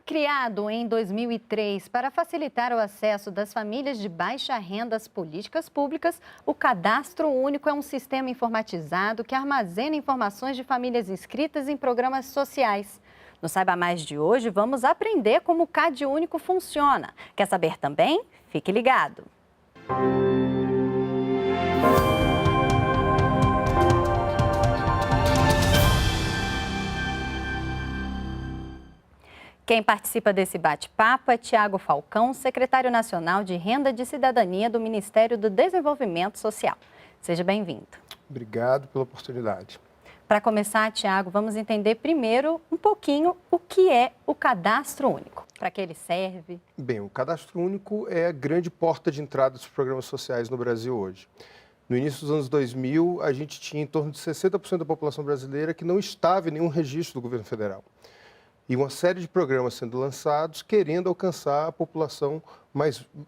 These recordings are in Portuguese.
Criado em 2003 para facilitar o acesso das famílias de baixa renda às políticas públicas, o Cadastro Único é um sistema informatizado que armazena informações de famílias inscritas em programas sociais. No Saiba Mais de hoje, vamos aprender como o Cade Único funciona. Quer saber também? Fique ligado! Quem participa desse bate-papo é Tiago Falcão, secretário nacional de Renda de Cidadania do Ministério do Desenvolvimento Social. Seja bem-vindo. Obrigado pela oportunidade. Para começar, Tiago, vamos entender primeiro um pouquinho o que é o Cadastro Único. Para que ele serve? Bem, o Cadastro Único é a grande porta de entrada dos programas sociais no Brasil hoje. No início dos anos 2000, a gente tinha em torno de 60% da população brasileira que não estava em nenhum registro do governo federal. E uma série de programas sendo lançados querendo alcançar a população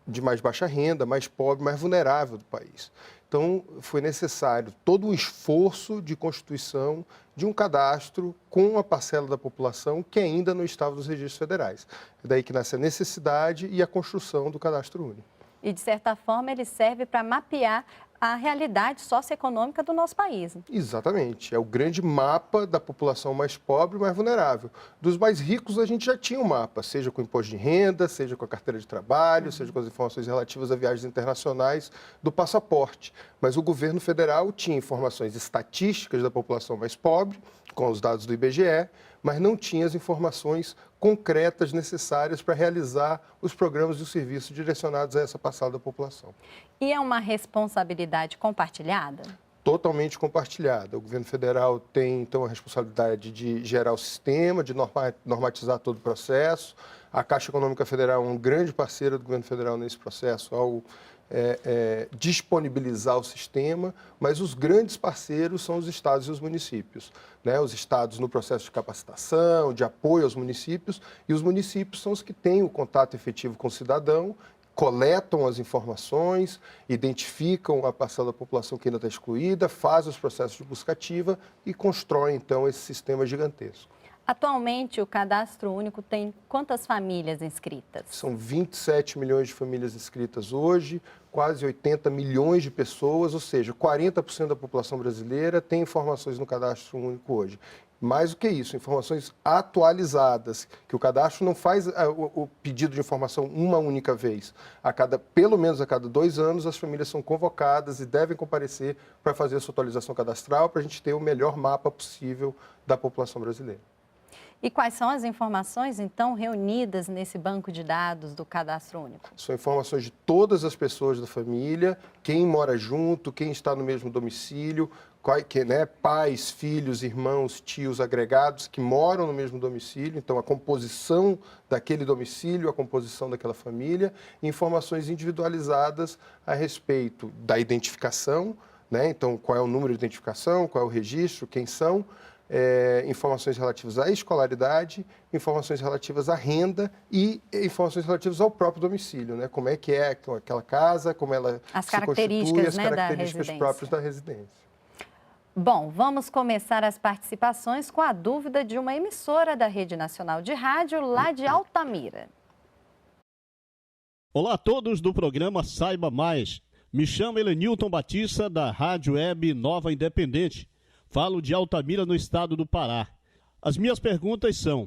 de mais baixa renda, mais pobre, mais vulnerável do país. Então, foi necessário todo um esforço de constituição de um cadastro com uma parcela da população que ainda não estava nos registros federais. É daí que nasce a necessidade e a construção do Cadastro Único. E, de certa forma, ele serve para mapear a realidade socioeconômica do nosso país. Exatamente. É o grande mapa da população mais pobre e mais vulnerável. Dos mais ricos, a gente já tinha um mapa, seja com imposto de renda, seja com a carteira de trabalho, seja com as informações relativas a viagens internacionais do passaporte. Mas o governo federal tinha informações estatísticas da população mais pobre, com os dados do IBGE, mas não tinha as informações concretas necessárias para realizar os programas e os serviços direcionados a essa parcela da população. E é uma responsabilidade compartilhada? Totalmente compartilhada. O governo federal tem, então, a responsabilidade de gerar o sistema, de normatizar todo o processo. A Caixa Econômica Federal é um grande parceiro do governo federal nesse processo ao disponibilizar o sistema, mas os grandes parceiros são os estados e os municípios, né? Os estados no processo de capacitação, de apoio aos municípios, e os municípios são os que têm o contato efetivo com o cidadão, coletam as informações, identificam a parcela da população que ainda está excluída, fazem os processos de busca ativa e constroem, então, esse sistema gigantesco. Atualmente, o Cadastro Único tem quantas famílias inscritas? São 27 milhões de famílias inscritas hoje, quase 80 milhões de pessoas, ou seja, 40% da população brasileira tem informações no Cadastro Único hoje. Mais do que isso, informações atualizadas, que o cadastro não faz o pedido de informação uma única vez. Pelo menos a cada 2 anos, as famílias são convocadas e devem comparecer para fazer a sua atualização cadastral, para a gente ter o melhor mapa possível da população brasileira. E quais são as informações, então, reunidas nesse banco de dados do Cadastro Único? São informações de todas as pessoas da família, quem mora junto, quem está no mesmo domicílio, pais, filhos, irmãos, tios, agregados que moram no mesmo domicílio, então a composição daquele domicílio, a composição daquela família, e informações individualizadas a respeito da identificação, né? Então qual é o número de identificação, qual é o registro, quem são, informações relativas à escolaridade, informações relativas à renda e informações relativas ao próprio domicílio, né? Como é que é aquela casa, como ela se constitui, as características próprias da residência. Bom, vamos começar as participações com a dúvida de uma emissora da Rede Nacional de Rádio lá de Altamira. Olá a todos do programa Saiba Mais. Me chamo Helenilton Batista, da Rádio Web Nova Independente. Falo de Altamira, no estado do Pará. As minhas perguntas são: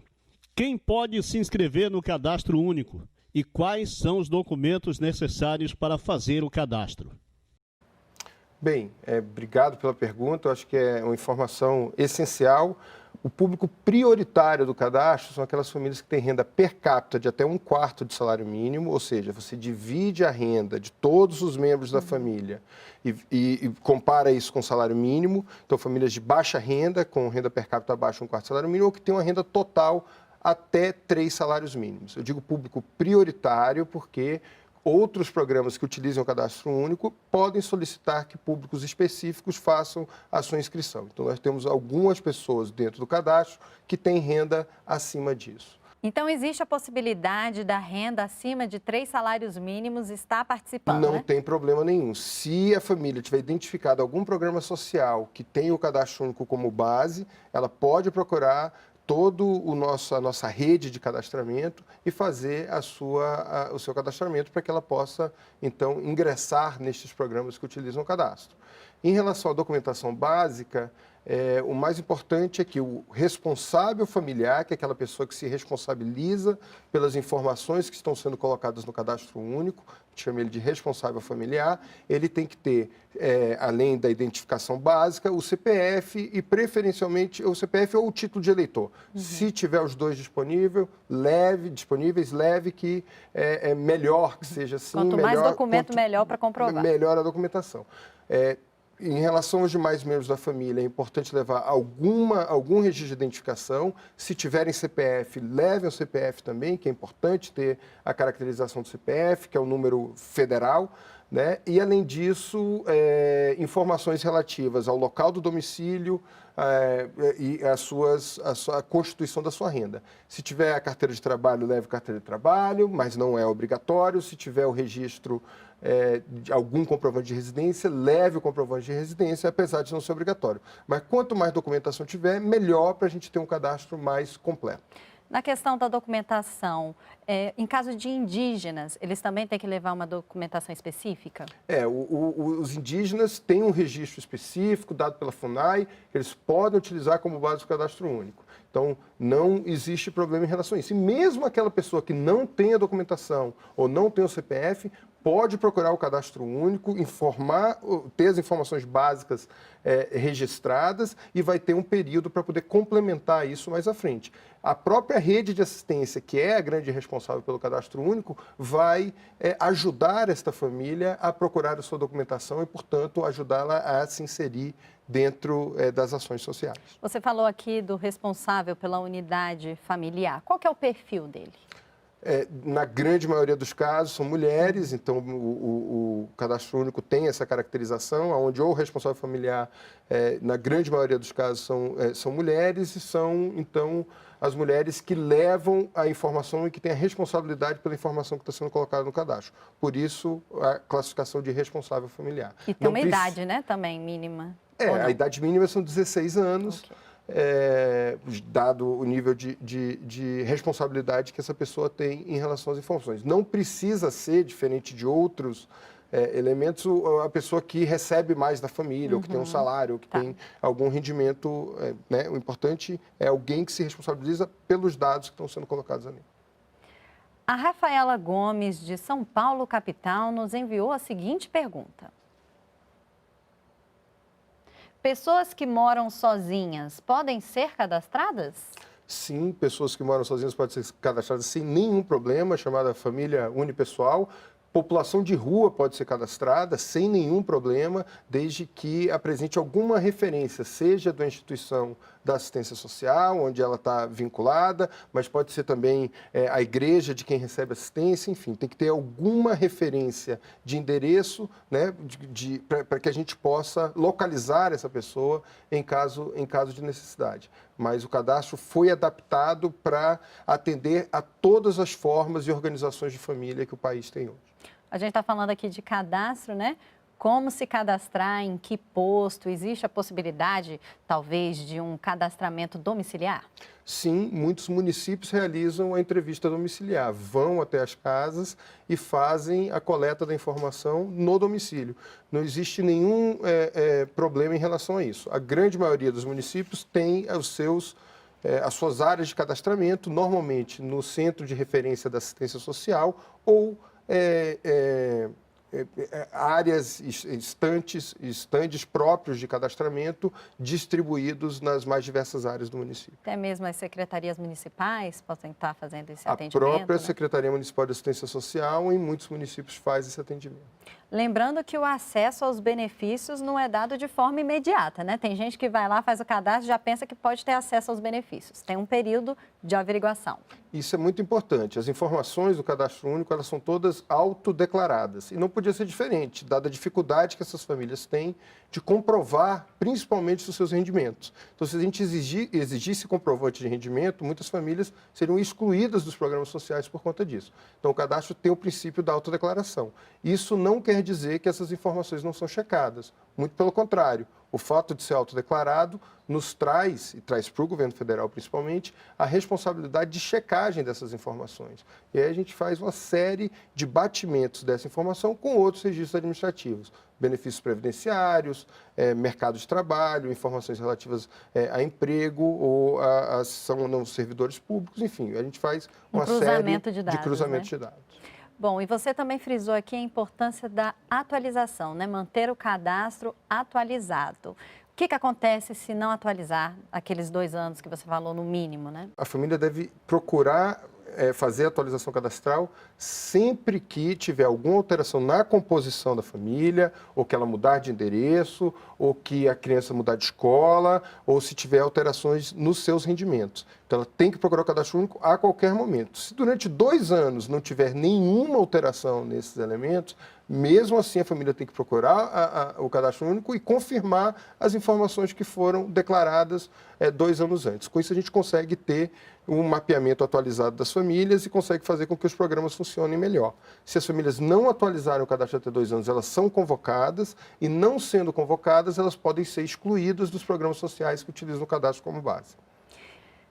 quem pode se inscrever no Cadastro Único e quais são os documentos necessários para fazer o cadastro? Bem, obrigado pela pergunta. Eu acho que é uma informação essencial. O público prioritário do cadastro são aquelas famílias que têm renda per capita de até 1/4 de salário mínimo, ou seja, você divide a renda de todos os membros da família e compara isso com o salário mínimo. Então, famílias de baixa renda, com renda per capita abaixo de 1/4 do salário mínimo, ou que têm uma renda total até 3 salários mínimos. Eu digo público prioritário porque outros programas que utilizam o Cadastro Único podem solicitar que públicos específicos façam a sua inscrição. Então, nós temos algumas pessoas dentro do cadastro que têm renda acima disso. Então, existe a possibilidade da renda acima de 3 salários mínimos estar participando, Não tem problema nenhum. Se a família tiver identificado algum programa social que tenha o Cadastro Único como base, ela pode procurar. toda a nossa rede de cadastramento e fazer o seu cadastramento para que ela possa, então, ingressar nestes programas que utilizam o cadastro. Em relação à documentação básica, o mais importante é que o responsável familiar, que é aquela pessoa que se responsabiliza pelas informações que estão sendo colocadas no cadastro único, chama ele de responsável familiar, ele tem que ter, além da identificação básica, o CPF e, preferencialmente, o CPF ou o título de eleitor. Se tiver os dois disponíveis, leve, que é melhor que seja assim. Quanto mais documento, melhor para comprovar. Melhor a documentação. Em relação aos demais membros da família, é importante levar algum registro de identificação. Se tiverem CPF, levem o CPF também, que é importante ter a caracterização do CPF, que é o número federal, né? E, além disso, informações relativas ao local do domicílio e a constituição da sua renda. Se tiver a carteira de trabalho, leve carteira de trabalho, mas não é obrigatório. Se tiver o registro de algum comprovante de residência, leve o comprovante de residência, apesar de não ser obrigatório. Mas quanto mais documentação tiver, melhor para a gente ter um cadastro mais completo. Na questão da documentação, em caso de indígenas, eles também têm que levar uma documentação específica? Os indígenas têm um registro específico dado pela FUNAI, que eles podem utilizar como base do cadastro único. Então, não existe problema em relação a isso. E mesmo aquela pessoa que não tem a documentação ou não tem o CPF, pode procurar o cadastro único, ter as informações básicas registradas e vai ter um período para poder complementar isso mais à frente. A própria rede de assistência, que é a grande responsável pelo cadastro único, vai ajudar esta família a procurar a sua documentação e, portanto, ajudá-la a se inserir dentro das ações sociais. Você falou aqui do responsável pela unidade familiar. Qual que é o perfil dele? Na grande maioria dos casos são mulheres, então o cadastro único tem essa caracterização, onde o responsável familiar, na grande maioria dos casos, são mulheres e são, então, as mulheres que levam a informação e que têm a responsabilidade pela informação que está sendo colocada no cadastro. Por isso, a classificação de responsável familiar. E tem uma idade, né, também, mínima? A idade mínima são 16 anos. Okay. Dado o nível de responsabilidade que essa pessoa tem em relação às informações. Não precisa ser, diferente de outros elementos, a pessoa que recebe mais da família, ou que tem um salário, ou que tem algum rendimento. Né? O importante é alguém que se responsabiliza pelos dados que estão sendo colocados ali. A Rafaela Gomes, de São Paulo, capital, nos enviou a seguinte pergunta. Pessoas que moram sozinhas podem ser cadastradas? Sim, pessoas que moram sozinhas podem ser cadastradas sem nenhum problema, chamada família unipessoal. População de rua pode ser cadastrada sem nenhum problema, desde que apresente alguma referência, seja da instituição da assistência social, onde ela está vinculada, mas pode ser também a igreja de quem recebe assistência, enfim, tem que ter alguma referência de endereço, né, para que a gente possa localizar essa pessoa em caso de necessidade. Mas o cadastro foi adaptado para atender a todas as formas e organizações de família que o país tem hoje. A gente está falando aqui de cadastro, né? Como se cadastrar, em que posto? Existe a possibilidade, talvez, de um cadastramento domiciliar? Sim, muitos municípios realizam a entrevista domiciliar, vão até as casas e fazem a coleta da informação no domicílio. Não existe nenhum problema em relação a isso. A grande maioria dos municípios tem as suas áreas de cadastramento, normalmente no Centro de Referência da Assistência Social ou áreas, estandes próprios de cadastramento distribuídos nas mais diversas áreas do município. Até mesmo as secretarias municipais podem estar fazendo esse atendimento? A própria né? Secretaria Municipal de Assistência Social, em muitos municípios, faz esse atendimento. Lembrando que o acesso aos benefícios não é dado de forma imediata, né? Tem gente que vai lá, faz o cadastro e já pensa que pode ter acesso aos benefícios. Tem um período de averiguação. Isso é muito importante. As informações do cadastro único, elas são todas autodeclaradas. E não podia ser diferente, dada a dificuldade que essas famílias têm de comprovar, principalmente, os seus rendimentos. Então, se a gente exigisse comprovante de rendimento, muitas famílias seriam excluídas dos programas sociais por conta disso. Então, o cadastro tem o princípio da autodeclaração. Isso não quer dizer que essas informações não são checadas. Muito pelo contrário. O fato de ser autodeclarado nos traz, e traz para o governo federal principalmente, a responsabilidade de checagem dessas informações. E aí a gente faz uma série de batimentos dessa informação com outros registros administrativos. Benefícios previdenciários, mercado de trabalho, informações relativas a emprego ou a são não servidores públicos, enfim, a gente faz uma série de cruzamentos de dados. Bom, e você também frisou aqui a importância da atualização, né? Manter o cadastro atualizado. O que acontece se não atualizar aqueles 2 anos que você falou no mínimo, né? A família deve procurar fazer a atualização cadastral sempre que tiver alguma alteração na composição da família, ou que ela mudar de endereço, ou que a criança mudar de escola, ou se tiver alterações nos seus rendimentos. Então, ela tem que procurar o cadastro único a qualquer momento. Se durante 2 anos não tiver nenhuma alteração nesses elementos, mesmo assim a família tem que procurar o cadastro único e confirmar as informações que foram declaradas 2 anos antes. Com isso, a gente consegue ter um mapeamento atualizado das famílias e consegue fazer com que os programas funcionem melhor. Se as famílias não atualizarem o cadastro até 2 anos, elas são convocadas e, não sendo convocadas, elas podem ser excluídas dos programas sociais que utilizam o cadastro como base.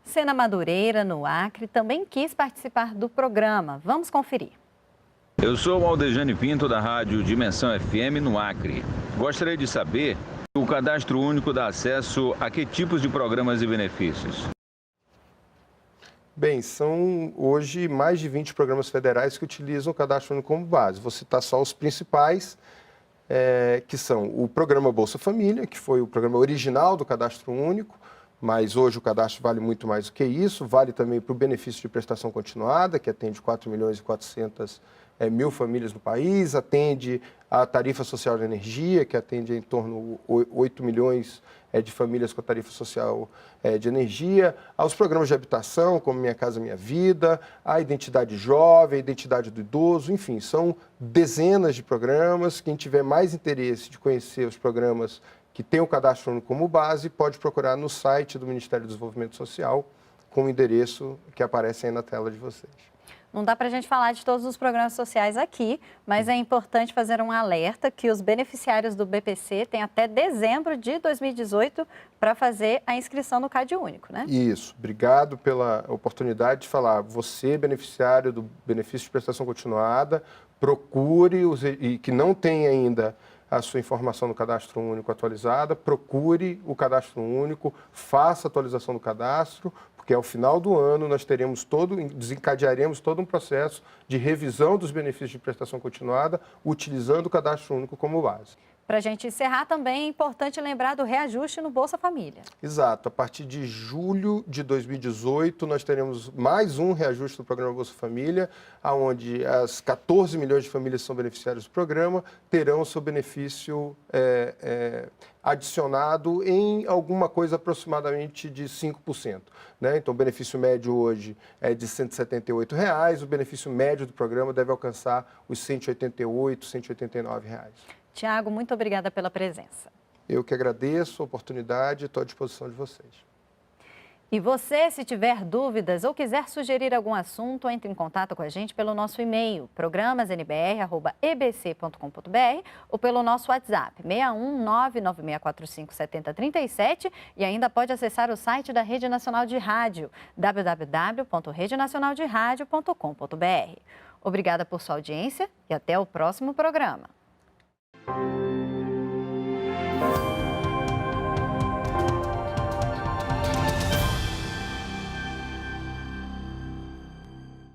Sena Madureira, no Acre, também quis participar do programa. Vamos conferir. Eu sou o Aldejane Pinto, da rádio Dimensão FM, no Acre. Gostaria de saber se o cadastro único dá acesso a que tipos de programas e benefícios? Bem, são hoje mais de 20 programas federais que utilizam o cadastro único como base. Vou citar só os principais, que são o programa Bolsa Família, que foi o programa original do cadastro único, mas hoje o cadastro vale muito mais do que isso. Vale também para o benefício de prestação continuada, que atende 4.400.000 famílias no país, atende a tarifa social de energia, que atende em torno de 8 milhões de famílias com a tarifa social de energia, aos programas de habitação, como Minha Casa Minha Vida, a identidade jovem, a identidade do idoso, enfim, são dezenas de programas. Quem tiver mais interesse de conhecer os programas que tem o cadastro único como base, pode procurar no site do Ministério do Desenvolvimento Social, com o endereço que aparece aí na tela de vocês. Não dá para a gente falar de todos os programas sociais aqui, mas é importante fazer um alerta que os beneficiários do BPC têm até dezembro de 2018 para fazer a inscrição no CAD único, né? Isso. Obrigado pela oportunidade de falar. Você, beneficiário do benefício de prestação continuada, procure, e que não tem ainda a sua informação no cadastro único atualizada, procure o cadastro único, faça a atualização do cadastro, porque ao final do ano nós desencadearemos todo um processo de revisão dos benefícios de prestação continuada, utilizando o cadastro único como base. Para a gente encerrar, também é importante lembrar do reajuste no Bolsa Família. Exato. A partir de julho de 2018, nós teremos mais um reajuste do programa Bolsa Família, onde as 14 milhões de famílias que são beneficiárias do programa terão seu benefício adicionado em alguma coisa aproximadamente de 5%. Né? Então, o benefício médio hoje é de R$ 178, o benefício médio do programa deve alcançar os R$ 188, R$ 189. Tiago, muito obrigada pela presença. Eu que agradeço a oportunidade e estou à disposição de vocês. E você, se tiver dúvidas ou quiser sugerir algum assunto, entre em contato com a gente pelo nosso e-mail, programasnbr@ebc.com.br, ou pelo nosso WhatsApp, 61996457037, e ainda pode acessar o site da Rede Nacional de Rádio, www.redenacionalderadio.com.br. Obrigada por sua audiência e até o próximo programa.